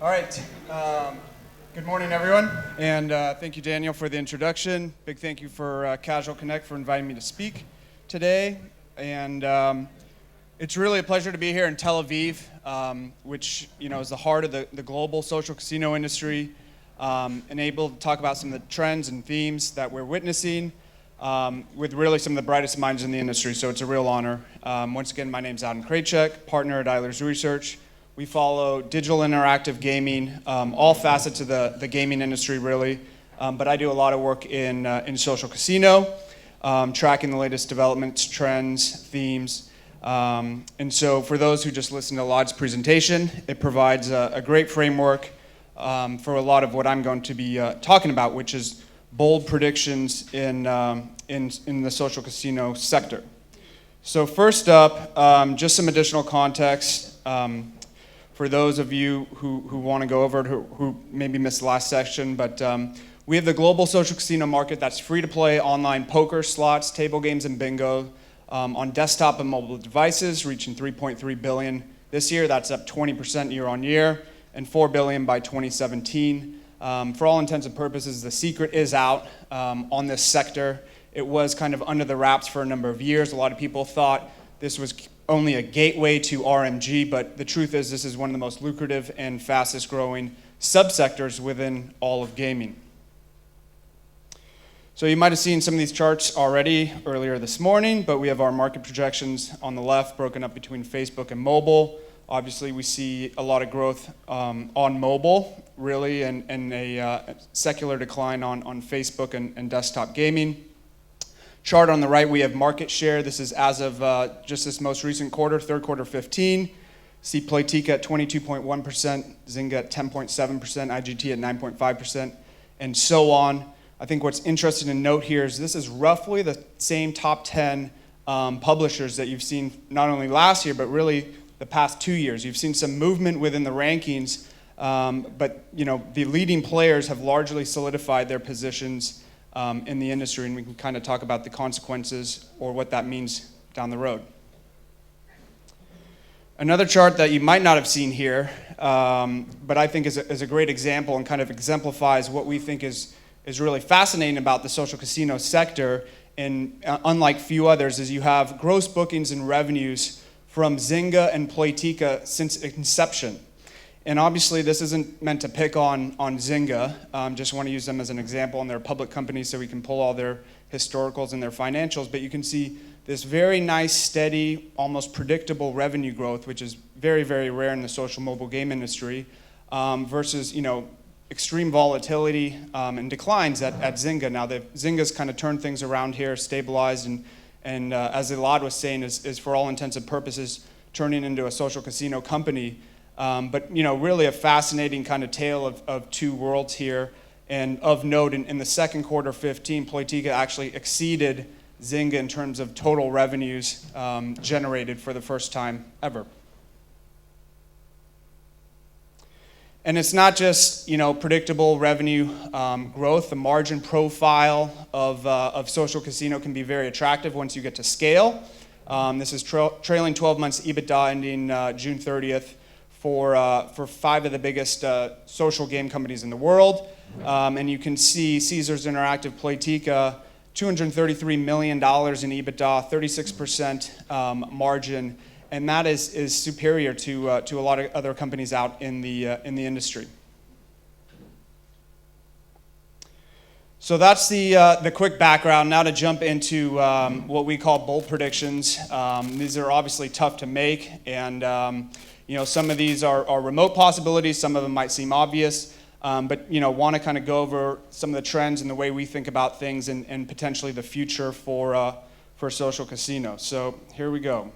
All right. Good morning, everyone. And thank you, Daniel, for the introduction. Big thank you for Casual Connect for inviting me to speak today. And it's really a pleasure to be here in Tel Aviv, which is the heart of the global social casino industry, and able to talk about some of the trends and themes that we're witnessing with really some of the brightest minds in the industry. So it's a real honor. Once again, my name's Krejcik, partner at Eilers Research. We follow digital interactive gaming, all facets of the gaming industry, really. But I do a lot of work in social casino, tracking the latest developments, trends, themes. And so for those who just listened to Lod's presentation, it provides a great framework for a lot of what I'm going to be talking about, which is bold predictions in the social casino sector. So first up, just some additional context. For those of you who want to go over it, who maybe missed the last section, but we have the global social casino market that's free-to-play online poker, slots, table games, and bingo on desktop and mobile devices, reaching $3.3 billion this year. That's up 20% year on year, and $4 billion by 2017. For all intents and purposes, the secret is out on this sector. It was kind of under the wraps for a number of years. A lot of people thought this was only a gateway to RMG, but the truth is this is one of the most lucrative and fastest growing subsectors within all of gaming. So you might have seen some of these charts already earlier this morning, but we have our market projections on the left broken up between Facebook and mobile. Obviously, we see a lot of growth on mobile, really, and a secular decline on Facebook and desktop gaming. Chart on the right, we have market share. This is as of just this most recent quarter, third quarter 15. See Playtika at 22.1%, Zynga at 10.7%, IGT at 9.5%, and so on. I think what's interesting to note here is this is roughly the same top 10 publishers that you've seen not only last year, but really the past 2 years. You've seen some movement within the rankings, but the leading players have largely solidified their positions in the industry, and we can kind of talk about the consequences or what that means down the road. Another chart that you might not have seen here, but I think is a great example and kind of exemplifies what we think is really fascinating about the social casino sector, and unlike few others, is you have gross bookings and revenues from Zynga and Playtika since inception. And obviously, this isn't meant to pick on Zynga. Just want to use them as an example, and they're a public company, so we can pull all their historicals and their financials. But you can see this very nice, steady, almost predictable revenue growth, which is very, very rare in the social mobile game industry, versus extreme volatility and declines at Zynga. Now, Zynga's kind of turned things around here, stabilized, and as Elad was saying, is for all intents and purposes turning into a social casino company. But really a fascinating kind of tale of two worlds here. And of note, in the second quarter 15, Playtika actually exceeded Zynga in terms of total revenues generated for the first time ever. And it's not just predictable revenue growth. The margin profile of social casino can be very attractive once you get to scale. This is trailing 12 months EBITDA ending June 30th. For five of the biggest social game companies in the world. And you can see Caesars Interactive Playtika, $233 million in EBITDA, 36% margin, and that is superior to a lot of other companies out in the industry. So that's the quick background. Now to jump into what we call bold predictions. These are obviously tough to make, and some of these are remote possibilities, some of them might seem obvious, but want to kind of go over some of the trends and the way we think about things and potentially the future for social casino. So here we go.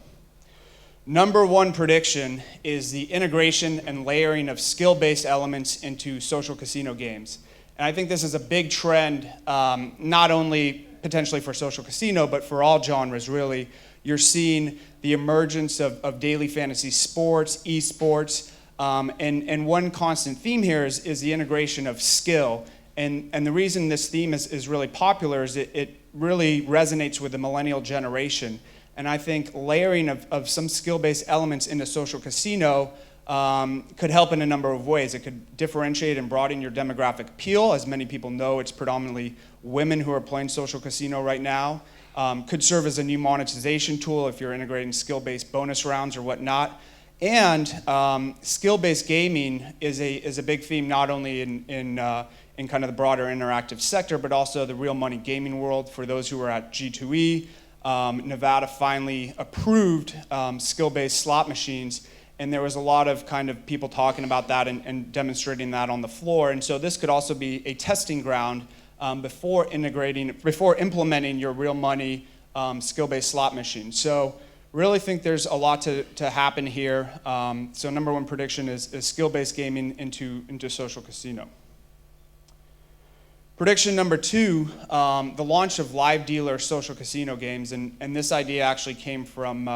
Number one prediction is the integration and layering of skill-based elements into social casino games. And I think this is a big trend, not only potentially for social casino, but for all genres, really. You're seeing the emergence of daily fantasy sports, esports, and one constant theme here is the integration of skill. And the reason this theme is really popular is it really resonates with the millennial generation. And I think layering of some skill-based elements into social casino could help in a number of ways. It could differentiate and broaden your demographic appeal. As many people know, it's predominantly women who are playing social casino right now. Could serve as a new monetization tool if you're integrating skill-based bonus rounds or whatnot. And skill-based gaming is a big theme not only in kind of the broader interactive sector, but also the real money gaming world. For those who are at G2E, Nevada finally approved skill-based slot machines, and there was a lot of kind of people talking about that and demonstrating that on the floor. And so this could also be a testing ground before implementing your real money skill-based slot machine. So really think there's a lot to happen here. So number one prediction is skill-based gaming into social casino. Prediction number two, the launch of live dealer social casino games, and this idea actually came from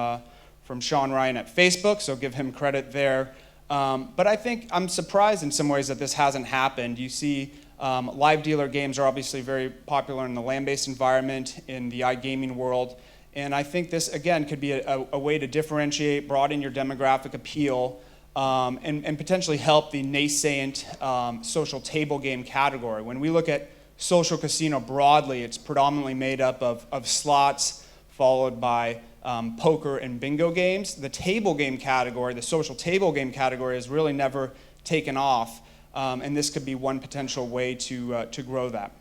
Sean Ryan at Facebook, so give him credit there. But I think I'm surprised in some ways that this hasn't happened. You see live dealer games are obviously very popular in the land-based environment, in the iGaming world, and I think this, again, could be a way to differentiate, broaden your demographic appeal, and potentially help the nascent social table game category. When we look at social casino broadly, it's predominantly made up of slots, followed by poker and bingo games. The table game category, the social table game category, has really never taken off, and this could be one potential way to grow that.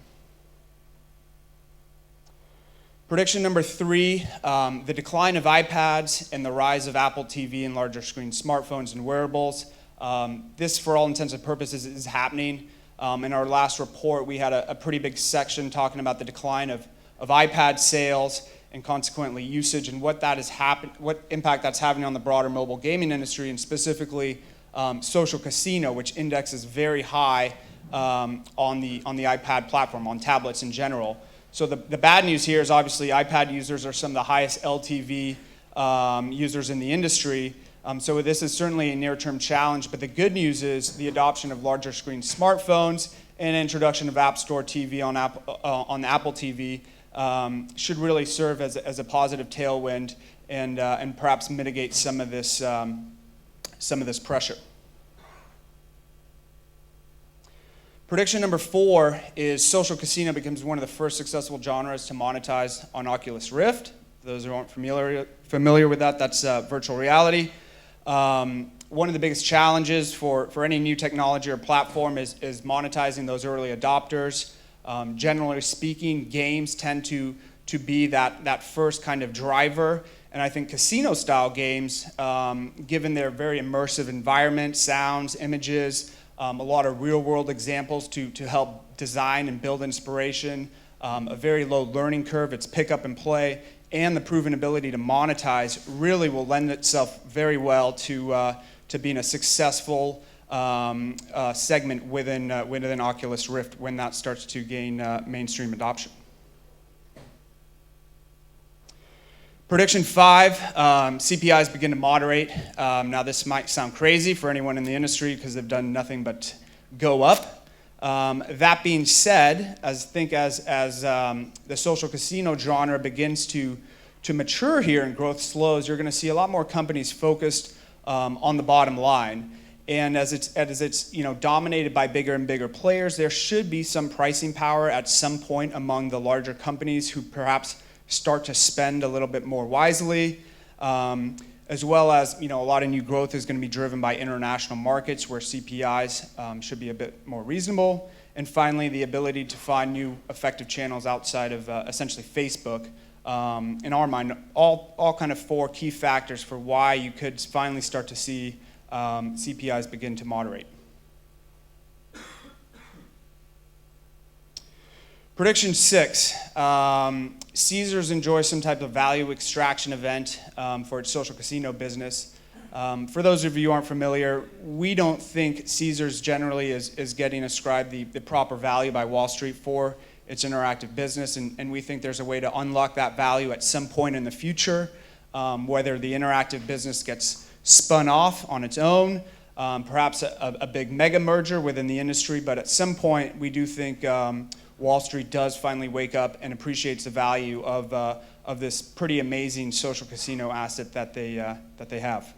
Prediction number three, the decline of iPads and the rise of Apple TV and larger screen smartphones and wearables. This, for all intents and purposes, is happening. In our last report, we had a pretty big section talking about the decline of iPad sales and consequently usage and what impact that's having on the broader mobile gaming industry, and specifically social casino, which indexes very high on the iPad platform, on tablets in general. So the bad news here is obviously iPad users are some of the highest LTV users in the industry. So this is certainly a near-term challenge, but the good news is the adoption of larger screen smartphones and introduction of App Store TV on Apple TV should really serve as a positive tailwind and perhaps mitigate some of this pressure. Prediction number four is social casino becomes one of the first successful genres to monetize on Oculus Rift. For those who aren't familiar with that, that's virtual reality. One of the biggest challenges for any new technology or platform is monetizing those early adopters. Generally speaking, games tend to be that first kind of driver, and I think casino-style games, given their very immersive environment, sounds, images, a lot of real-world examples to help design and build inspiration, a very low learning curve, it's pick up and play, and the proven ability to monetize really will lend itself very well to being a successful segment within Oculus Rift when that starts to gain mainstream adoption. Prediction five, CPIs begin to moderate. Now this might sound crazy for anyone in the industry because they've done nothing but go up. That being said, as the social casino genre begins to mature here and growth slows, you're going to see a lot more companies focused on the bottom line. And as it's dominated by bigger and bigger players, there should be some pricing power at some point among the larger companies who perhaps start to spend a little bit more wisely, as well as a lot of new growth is going to be driven by international markets where CPIs should be a bit more reasonable. And finally, the ability to find new effective channels outside of essentially Facebook. In our mind, all kind of four key factors for why you could finally start to see CPIs begin to moderate. Prediction six, Caesars enjoys some type of value extraction event for its social casino business. For those of you who aren't familiar, we don't think Caesars generally is getting ascribed the proper value by Wall Street for its interactive business, and we think there's a way to unlock that value at some point in the future, whether the interactive business gets spun off on its own, perhaps a big mega merger within the industry, but at some point we do think Wall Street does finally wake up and appreciates the value of this pretty amazing social casino asset that they have.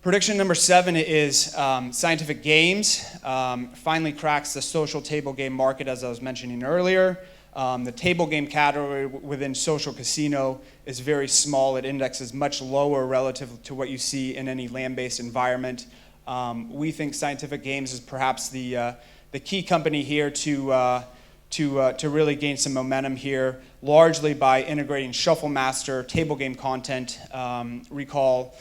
Prediction number 7 is Scientific Games finally cracks the social table game market, as I was mentioning earlier. The table game category within social casino is very small. It indexes much lower relative to what you see in any land-based environment. We think Scientific Games is perhaps the key company here to really gain some momentum here, largely by integrating Shuffle Master table game content. Recall,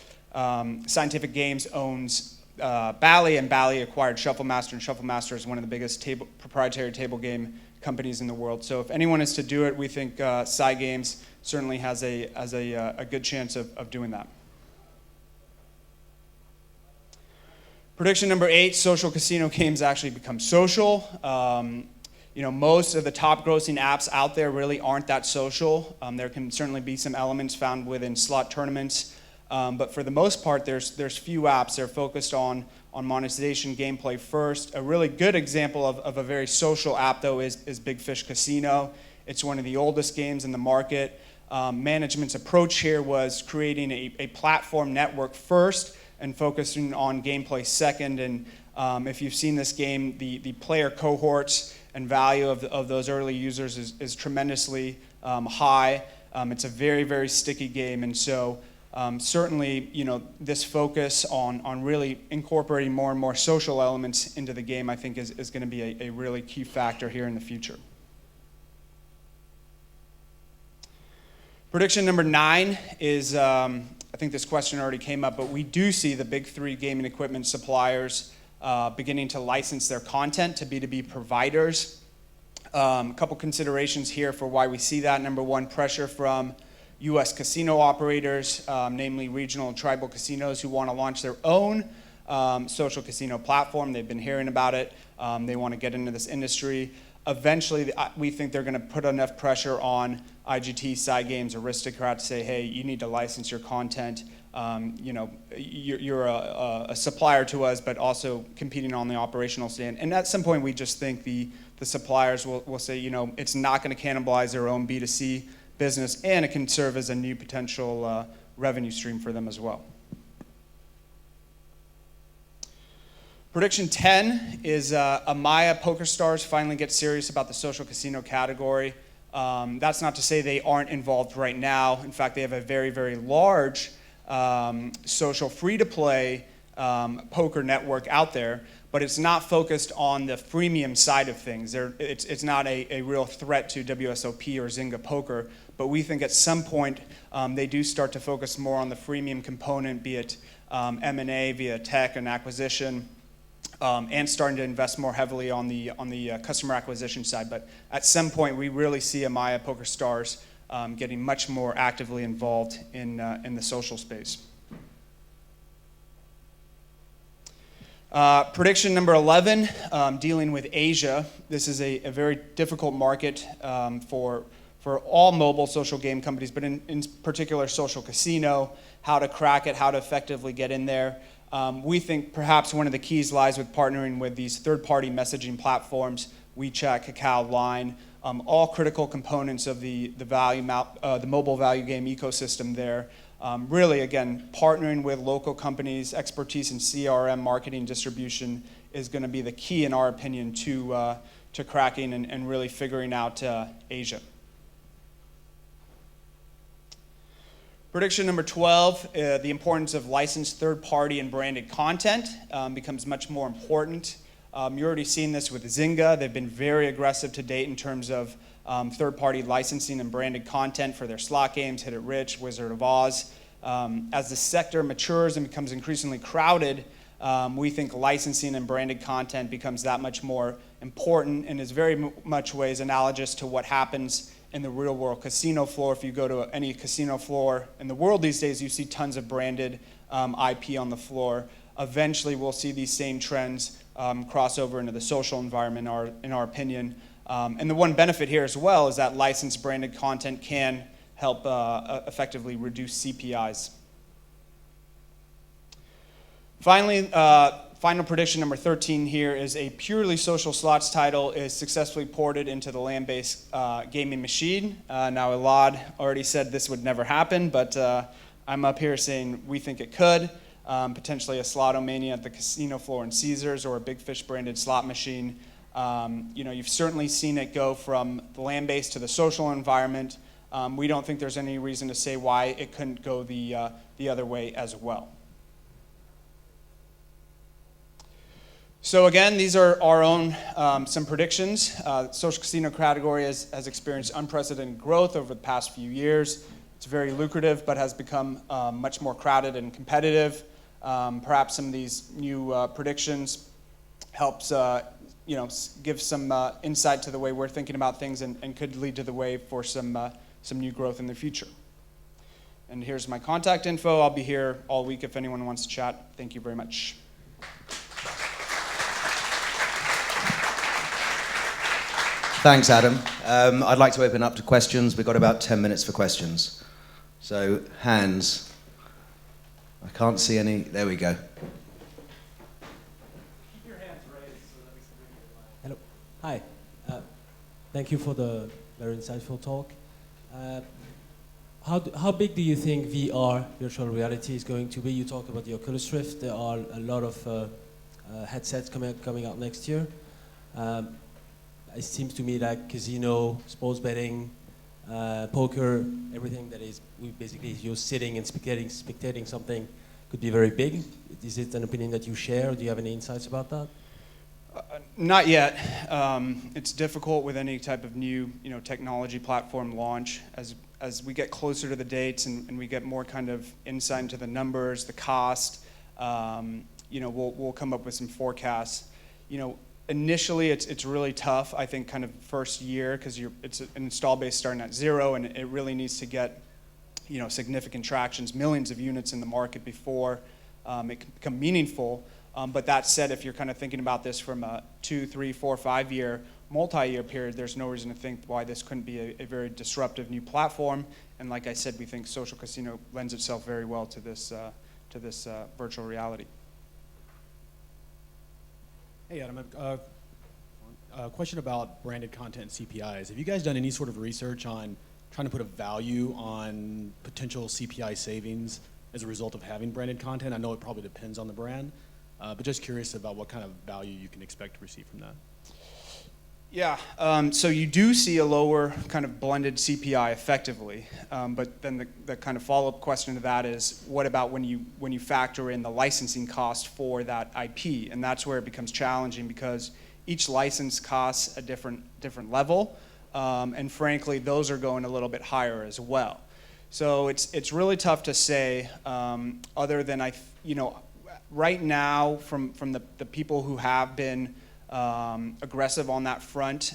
Scientific Games owns Bally, and Bally acquired Shuffle Master, and Shuffle Master is one of the biggest proprietary table game companies in the world. So if anyone is to do it, we think Sci Games certainly has a good chance of doing that. Prediction number 8, social casino games actually become social. Most of the top grossing apps out there really aren't that social. There can certainly be some elements found within slot tournaments, but for the most part, there's few apps. They're focused on monetization, gameplay first. A really good example of a very social app, though, is Big Fish Casino. It's one of the oldest games in the market. Management's approach here was creating a platform network first and focusing on gameplay second. And if you've seen this game, the player cohorts and value of those early users is tremendously high. It's a very, very sticky game, and so certainly, this focus on really incorporating more and more social elements into the game, I think, is going to be a really key factor here in the future. Prediction number 9 is, I think this question already came up, but we do see the big 3 gaming equipment suppliers beginning to license their content to B2B providers. A couple considerations here for why we see that. Number 1, pressure from U.S. casino operators, namely regional and tribal casinos who want to launch their own social casino platform. They've been hearing about it. They want to get into this industry. Eventually, we think they're going to put enough pressure on IGT, Sci Games, Aristocrat to say, hey, you need to license your content. You're a supplier to us, but also competing on the operational stand. And at some point, we just think the suppliers will say, it's not going to cannibalize their own B2C business, and it can serve as a new potential revenue stream for them as well. Prediction 10 is Amaya Pokerstars finally gets serious about the social casino category. That's not to say they aren't involved right now. In fact, they have a very, very large social free-to-play poker network out there, but it's not focused on the freemium side of things. It's not a real threat to WSOP or Zynga Poker, but we think at some point they do start to focus more on the freemium component, be it M&A via tech and acquisition, and starting to invest more heavily on the customer acquisition side. But at some point, we really see Amaya Pokerstars getting much more actively involved in the social space. Prediction number 11, dealing with Asia. This is a very difficult market for all mobile social game companies, but in particular social casino, how to crack it, how to effectively get in there. We think perhaps one of the keys lies with partnering with these third-party messaging platforms, WeChat, Kakao, Line, all critical components of the mobile value game ecosystem there. Really, again, partnering with local companies, expertise in CRM, marketing, distribution is going to be the key, in our opinion, to cracking and really figuring out Asia. Prediction number 12, the importance of licensed third-party and branded content becomes much more important. You're already seeing this with Zynga. They've been very aggressive to date in terms of third-party licensing and branded content for their slot games, Hit It Rich, Wizard of Oz. As the sector matures and becomes increasingly crowded, we think licensing and branded content becomes that much more important and is very much ways analogous to what happens in the real-world casino floor. If you go to any casino floor in the world these days, you see tons of branded IP on the floor. Eventually, we'll see these same trends cross over into the social environment, in our opinion. And the one benefit here as well is that licensed branded content can help effectively reduce CPIs. Finally, final prediction number 13 here is a purely social slots title is successfully ported into the land-based gaming machine. Now, Elad already said this would never happen, but I'm up here saying we think it could. potentially a slotomania at the casino floor in Caesars or a Big Fish branded slot machine. You've certainly seen it go from the land-based to the social environment. We don't think there's any reason to say why it couldn't go the other way as well. So again, these are our own some predictions. Social casino category has experienced unprecedented growth over the past few years. It's very lucrative, but has become much more crowded and competitive. Perhaps some of these new predictions helps give some insight to the way we're thinking about things and could lead to the way for some new growth in the future. And here's my contact info. I'll be here all week if anyone wants to chat. Thank you very much. Thanks, Adam. I'd like to open up to questions. We've got about 10 minutes for questions. So, hands. I can't see any. There we go. Keep your hands raised so that we can read it. Hello. Hi. Thank you for the very insightful talk. How big do you think VR, virtual reality, is going to be? You talked about the Oculus Rift. There are a lot of headsets coming out next year. It seems to me like casino, sports betting, poker, everything that is basically you're sitting and spectating something could be very big. Is it an opinion that you share, or do you have any insights about that? Not yet. It's difficult with any type of new, technology platform launch. As we get closer to the dates and we get more kind of insight into the numbers, the cost, we'll come up with some forecasts. Initially, it's really tough. I think kind of first year because it's an install base starting at zero, and it really needs to get significant tractions, millions of units in the market before it can become meaningful. But that said, if you're kind of thinking about this from a 2, 3, 4, 5 year, multi-year period, there's no reason to think why this couldn't be a very disruptive new platform. And like I said, we think social casino lends itself very well to this virtual reality. Hey, Adam, a question about branded content and CPIs. Have you guys done any sort of research on trying to put a value on potential CPI savings as a result of having branded content? I know it probably depends on the brand, but just curious about what kind of value you can expect to receive from that. Yeah, so you do see a lower kind of blended CPI effectively, but then the kind of follow-up question to that is, what about when you factor in the licensing cost for that IP? And that's where it becomes challenging because each license costs a different level, and frankly, those are going a little bit higher as well. So it's really tough to say, other than right now from the people who have been aggressive on that front,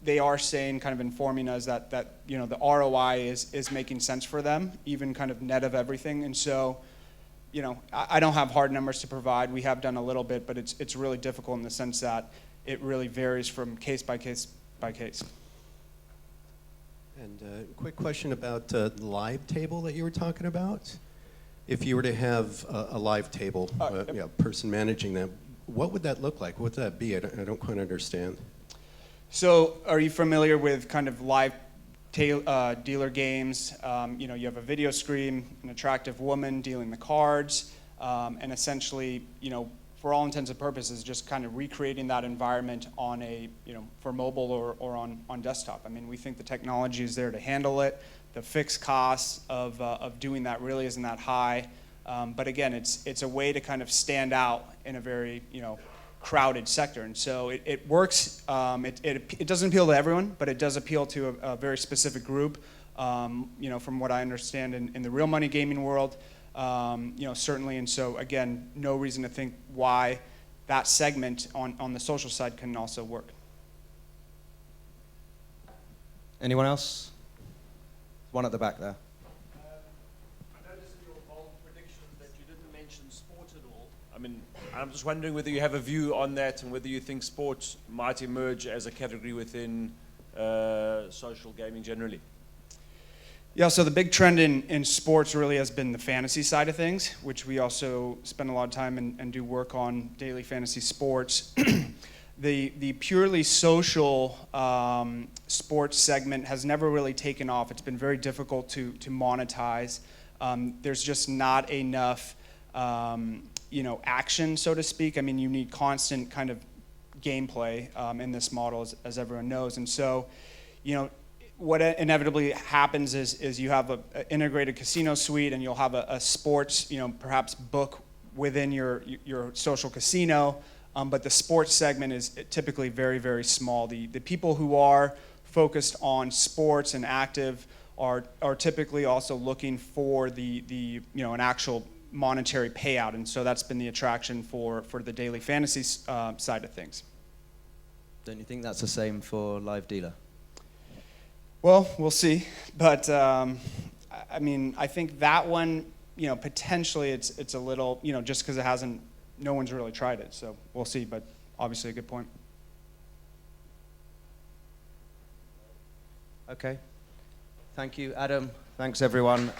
they are saying, kind of informing us that the ROI is making sense for them, even kind of net of everything. And so, I don't have hard numbers to provide. We have done a little bit, but it's really difficult in the sense that it really varies from case by case by case. And a quick question about the live table that you were talking about. If you were to have a live table, person managing that, what would that look like? What would that be? I don't quite understand. So are you familiar with kind of live dealer games? You have a video screen, an attractive woman dealing the cards, and essentially, for all intents and purposes, just kind of recreating that environment on for mobile or on desktop. I mean, we think the technology is there to handle it. The fixed costs of doing that really isn't that high. But again, it's a way to kind of stand out in a very crowded sector, and so it works. It doesn't appeal to everyone, but it does appeal to a very specific group. From what I understand in the real money gaming world, certainly. And so again, no reason to think why that segment on the social side can also work. Anyone else? One at the back there. I mean, I'm just wondering whether you have a view on that and whether you think sports might emerge as a category within social gaming generally. Yeah, so the big trend in sports really has been the fantasy side of things, which we also spend a lot of time and do work on daily fantasy sports. The purely social sports segment has never really taken off. It's been very difficult to monetize. There's just not enough action, so to speak. I mean, you need constant kind of gameplay in this model, as everyone knows. And so, what inevitably happens is you have an integrated casino suite, and you'll have a sports, perhaps book within your social casino, but the sports segment is typically very, very small. The people who are focused on sports and active are typically also looking for the an actual monetary payout, and so that's been the attraction for the daily fantasy side of things. Don't you think that's the same for live dealer? Well, we'll see, but I mean, I think that one, potentially it's a little, just because no one's really tried it, so we'll see. But obviously, a good point. Okay. Thank you, Adam. Thanks, everyone.